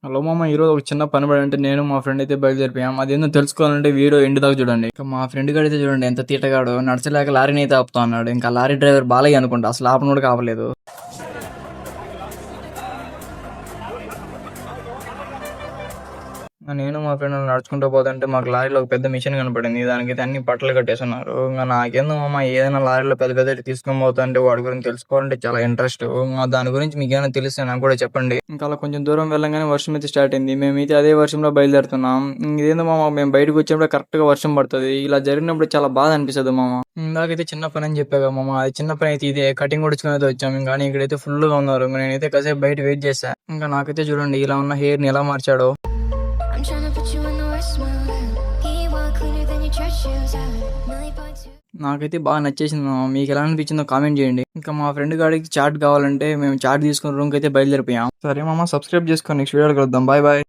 Hello మామ, ఈరోజు ఒక చిన్న పని పడి అంటే నేను మా ఫ్రెండ్ అయితే బయలుదేరిపోయాం. అదేందో తెలుసుకోవాలంటే వీడియో ఎండ్ దాకా చూడండి. ఇక మా ఫ్రెండ్ గాడు అయితే చూడండి ఎంత తీటగాడు, నడచలేక లారీని అయితే ఆపుతా అన్నాడు. ఇంకా లారీ డ్రైవర్ బాలయ్య అనుకుంటా, అసలు ఆపను కూడా కావలేదు. నేను మా ఫ్రెండ్ నడుచుకుంటూ పోతుంటే మాకు లారీలో ఒక పెద్ద మిషన్ కనపడింది. దానికైతే అన్ని బట్టలు కట్టేస్తున్నారు. ఇంకా నాకేందో మామ, ఏదైనా లారీలో పెద్ద పెద్ద తీసుకొని పోతుంటే వాడి గురించి తెలుసుకోవాలంటే చాలా ఇంట్రెస్ట్. దాని గురించి మీకు ఏమైనా తెలిస్తే నాకు కూడా చెప్పండి. ఇంకా అలా కొంచెం దూరం వెళ్ళగానే వర్షం అయితే స్టార్ట్ అయింది. మేమైతే అదే వర్షంలో బయలుదేరుతున్నాం. ఇదేందో మామ, మేము బయటకు వచ్చినప్పుడు కరెక్ట్ గా వర్షం పడుతుంది. ఇలా జరిగినప్పుడు చాలా బాధ అనిపిస్తుంది మామ. నాకైతే చిన్న పని అని చెప్పాగా మామ, అది చిన్న పని అయితే ఇదే కటింగ్ కొడుచుకుని అయితే వచ్చాము. కానీ ఇక్కడైతే ఫుల్ గా ఉన్నారు. నేనైతే కాసేపు బయట వెయిట్ చేశా. ఇంకా నాకైతే చూడండి ఇలా ఉన్న హెయిర్ ని ఎలా మార్చాడో. I'm tryna put you in the worst mood. Get you all cleaner than your church shoes. నాకైతే బాగా నచ్చేసింది మామ. మీకు ఎలా అనిపించిందో కామెంట్ చేయండి. ఇంకా మా ఫ్రెండ్ గాడికి చాట్ కావాలంటే మేము చాట్ తీసుకుని రూమ్కి అయితే బయలుదేరిపోయాం. సరే మామ, సబ్స్క్రైబ్ చేసుకొని నెక్స్ట్ వీడియోకి వద్దాం. Bye bye.